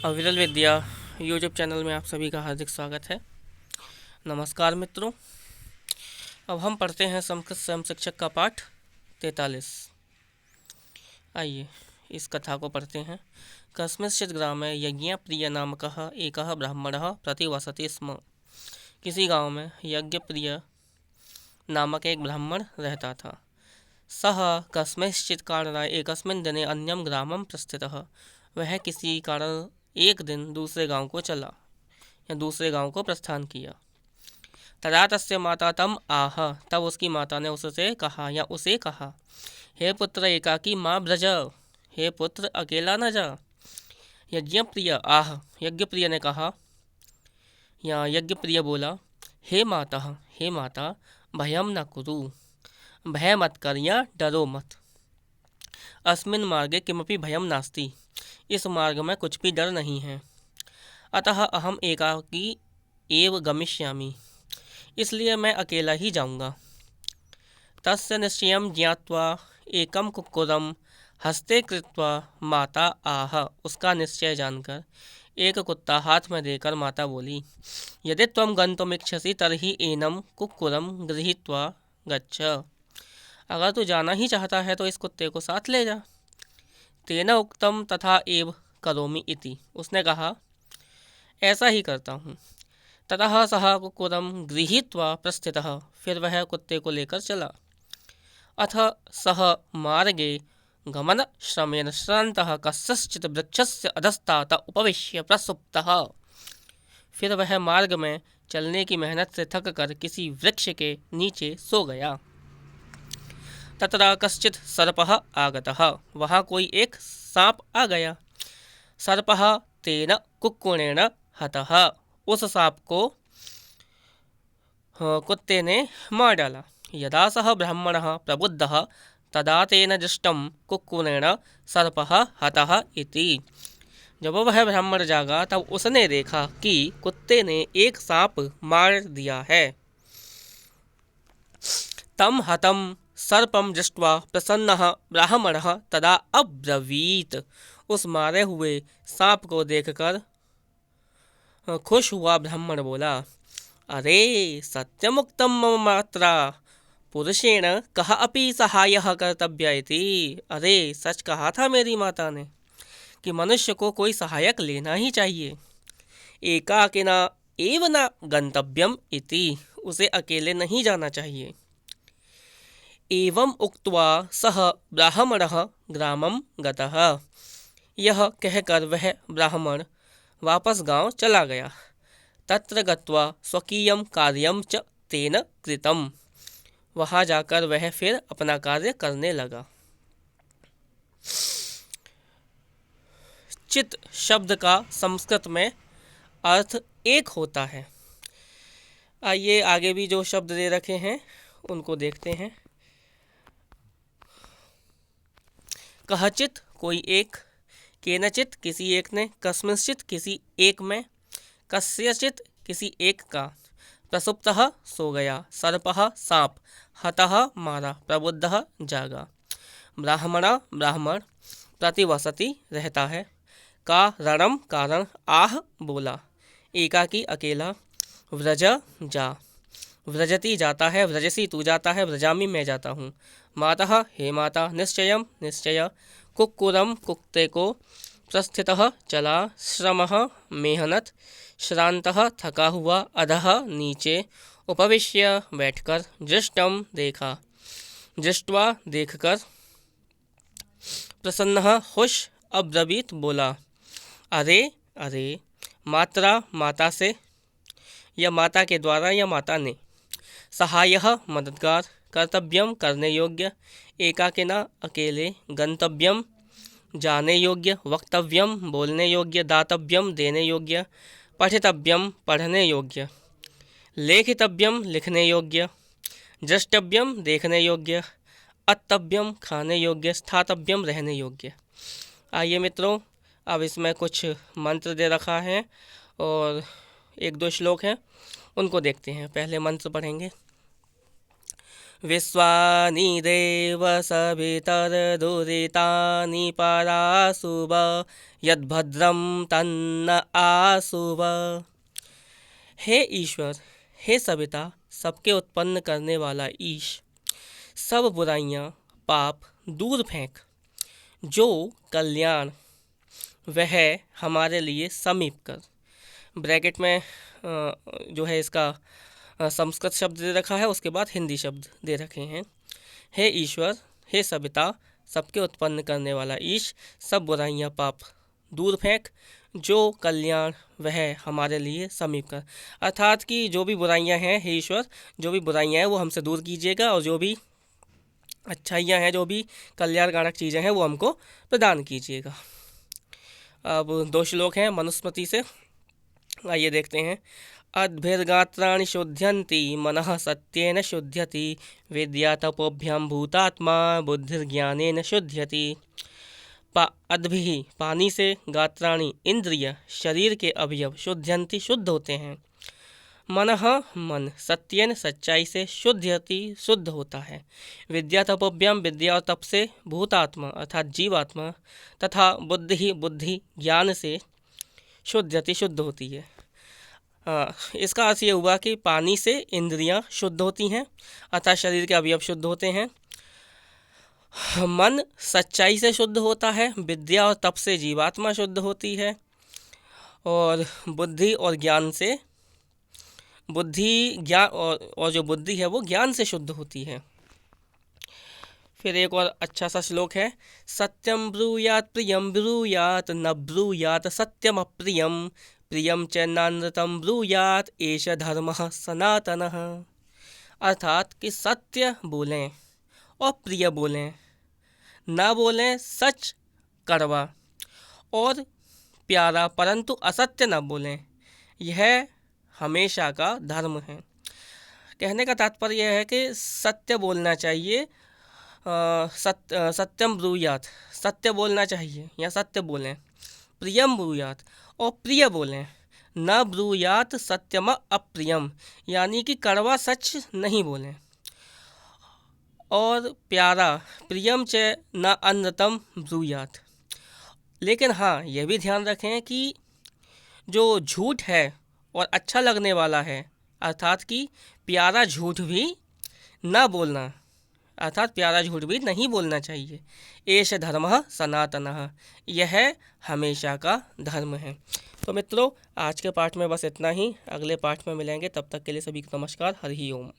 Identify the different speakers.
Speaker 1: अविरल विद्या YouTube channel में आप सभी का हार्दिक स्वागत है। नमस्कार मित्रों, अब हम पढ़ते हैं संस्कृत स्वयं शिक्षक का पाठ 43। आइए इस कथा को पढ़ते हैं। कस्मिंश्चित् ग्रामे यज्ञप्रिय नामकः एकः ब्राह्मणः प्रतिवसति स्म। किसी गांव में यज्ञप्रिय नामक एक ब्राह्मण रहता था। सः कस्मिंश्चित् कारणाय एकस्मिन् दिने अन्यं ग्रामं प्रस्थितः। वह किसी कारण एक दिन दूसरे गांव को चला या दूसरे गांव को प्रस्थान किया। तदा तस्य माता तम आह, तब उसकी माता ने उससे कहा या उसे कहा, हे पुत्र एकाकी माँ ब्रज, हे पुत्र अकेला न जा। यज्ञप्रिय आह, यज्ञप्रिय ने कहा या यज्ञप्रिय बोला, हे माता भयम न कुरु, भय मत कर या डरो मत। अस्मिन् मार्गे किमपि भयम नास्ति, इस मार्ग में कुछ भी डर नहीं है। अतः अहम एकाकी एव गमिष्यामि, इसलिए मैं अकेला ही जाऊंगा। तस्य निश्चयं ज्ञात्वा एकं कुक्कुरं हस्ते कृत्वा माता आह, उसका निश्चय जानकर एक कुत्ता हाथ में देकर माता बोली, यदि त्वं गन्तुमिच्छसि तर्हि एनं कुक्कुरं गृहीत्वा गच्छ। अगर तू जाना ही चाहता है तो इस कुत्ते को साथ ले जा। तेन उक्तम तथा एव करोमि इति, उसने कहा ऐसा ही करता हूँ। ततः सः कुक्कुरं गृहीत्वा प्रस्थितः, फिर वह कुत्ते को लेकर चला। अथ सः मार्गे गमनश्रमेण श्रान्तः कस्यचित् वृक्षस्य अधस्तात् उपविश्य प्रसुप्तः। फिर वह मार्ग में चलने की मेहनत से थक कर किसी वृक्ष के नीचे सो गया। तत्र कश्चित् सर्पः आगतः, वहाँ कोई एक सांप आ गया। सर्पः तेन कुक्कुरेण हतः, उस सांप को कुत्ते ने मार डाला। यदा सः ब्राह्मणः प्रबुद्धः तदा तेन दृष्टं कुक्कुरेण सर्पः हतः इति। जब वह ब्राह्मण जागा तब उसने देखा कि कुत्ते ने एक सांप मार दिया है। तम हतं सर्पं दृष्ट्वा प्रसन्नः ब्राह्मणः तदा अब्रवीत, उस मारे हुए सांप को देखकर खुश हुआ ब्राह्मण बोला, अरे सत्यमुक्तं मम मात्रा पुरुषेण कः अपि सहायः कर्तव्य इति। अरे सच कहा था मेरी माता ने कि मनुष्य को कोई सहायक लेना ही चाहिए। एकाकिना एव न गंतव्यम इति, उसे अकेले नहीं जाना चाहिए। एवं उक्त्वा सः ब्राह्मणः ग्रामं गतः, यह कहकर वह ब्राह्मण वापस गांव चला गया। तत्र गत्वा स्वकीयं कार्यं च तेन कृतं, वहाँ जाकर वह फिर अपना कार्य करने लगा। चित शब्द का संस्कृत में अर्थ एक होता है। आइए आगे भी जो शब्द दे रखे हैं उनको देखते हैं। कहचित कोई एक, केनचित किसी एक ने, कस्मिंश्चित किसी एक में, कस्यचित किसी एक का, प्रसुप्तः सो गया, सर्पः सांप, हतः मारा, प्रबुद्धः जागा, ब्राह्मणा ब्राह्मण, प्रतिवसति रहता है, कारणम कारण, आह बोला, एकाकी अकेला, व्रज जा, व्रजति जाता है, व्रजसी तू जाता है, व्रजामि मैं जाता हूँ, मातः हे माता, निश्चयं निश्चय, कुक्कुरं कुत्ते को, प्रस्थितः चला, श्रमः मेहनत, श्रान्तः थका हुआ, अधः नीचे, उपविश्य बैठकर, दृष्टं देखा, दृष्ट्वा देखकर, प्रसन्नः खुश, अब्रवीत बोला, अरे अरे, मात्रा माता से या माता के द्वारा या माता ने, सहायः मददगार, कर्तव्यम करने योग्य, एकाकिना अकेले, गंतव्यम जाने योग्य, वक्तव्यम बोलने योग्य, दातव्यम देने योग्य, पठितव्यम पढ़ने योग्य, लेखितव्यम लिखने योग्य, द्रष्टव्यम देखने योग्य, अत्तव्यम खाने योग्य, स्थातव्यम रहने योग्य। आइए मित्रों, अब इसमें कुछ मंत्र दे रखा है और एक दो श्लोक हैं, उनको देखते हैं। पहले मंत्र पढ़ेंगे। विश्वानि देव सवितर्दुरितानि पराशुव यद्भद्रं तन्न आशुव। हे ईश्वर, हे सविता, सबके उत्पन्न करने वाला ईश, सब बुराइयाँ पाप दूर फेंक, जो कल्याण वह हमारे लिए समीप कर। ब्रैकेट में जो है इसका संस्कृत शब्द दे रखा है, उसके बाद हिंदी शब्द दे रखे हैं। हे ईश्वर, हे सविता, सबके उत्पन्न करने वाला ईश, सब बुराइयाँ पाप दूर फेंक, जो कल्याण वह हमारे लिए समीप कर। अर्थात कि जो भी बुराइयाँ हैं, हे ईश्वर, जो भी बुराइयाँ हैं वो हमसे दूर कीजिएगा, और जो भी अच्छाइयाँ हैं, जो भी कल्याणकारक चीज़ें हैं, वो हमको प्रदान कीजिएगा। अब 2 श्लोक हैं मनुस्मृति से, आइए देखते हैं। अद्भिर्गात्राणि शुध्यन्ति मनः सत्येन शुध्यति विद्या तपोभ्याम भूतात्मा बुद्धिर्ज्ञानेन शुध्यति। अद्भिः पानी से, गात्राणि इंद्रिय शरीर के अवयव, शुध्यन्ति शुद्ध होते हैं, मनः मन सत्येन सच्चाई से, शुध्यति शुद्ध होता है, विद्या तपोभ्याम विद्या और तप से, भूतात्मा अर्थात जीवात्मा, तथा बुद्धि बुद्धि ज्ञान से शुद्धति शुद्ध होती है। इसका अर्थ ये हुआ कि पानी से इंद्रियां शुद्ध होती हैं अर्थात शरीर के अवयव शुद्ध होते हैं, मन सच्चाई से शुद्ध होता है, विद्या और तप से जीवात्मा शुद्ध होती है, और बुद्धि और ज्ञान से बुद्धि ज्ञान और जो बुद्धि है वो ज्ञान से शुद्ध होती है। फिर एक और अच्छा सा श्लोक है। सत्यम ब्रूयात प्रियम ब्रूयात न ब्रूयात सत्यम अप्रियम प्रियम च नानृतम ब्रूयात एष धर्मः सनातनः। अर्थात कि सत्य बोलें और प्रिय बोलें, ना बोलें सच कड़वा और प्यारा, परंतु असत्य न बोलें, यह हमेशा का धर्म है। कहने का तात्पर्य यह है कि सत्य बोलना चाहिए, सत्यम ब्रूयात सत्य बोलना चाहिए या सत्य बोलें, प्रियम ब्रूयात और प्रिय बोलें, न ब्रूयात सत्यम अप्रियम यानी कि कड़वा सच नहीं बोलें, और प्यारा प्रियम च न अनृतम ब्रूयात। लेकिन हाँ, यह भी ध्यान रखें कि जो झूठ है और अच्छा लगने वाला है, अर्थात कि प्यारा झूठ भी न बोलना, अर्थात प्यारा झूठ भी नहीं बोलना चाहिए। एष धर्मः सनातनः, यह हमेशा का धर्म है। तो मित्रों, आज के पाठ में बस इतना ही। अगले पाठ में मिलेंगे, तब तक के लिए सभी को नमस्कार। हरि ओम।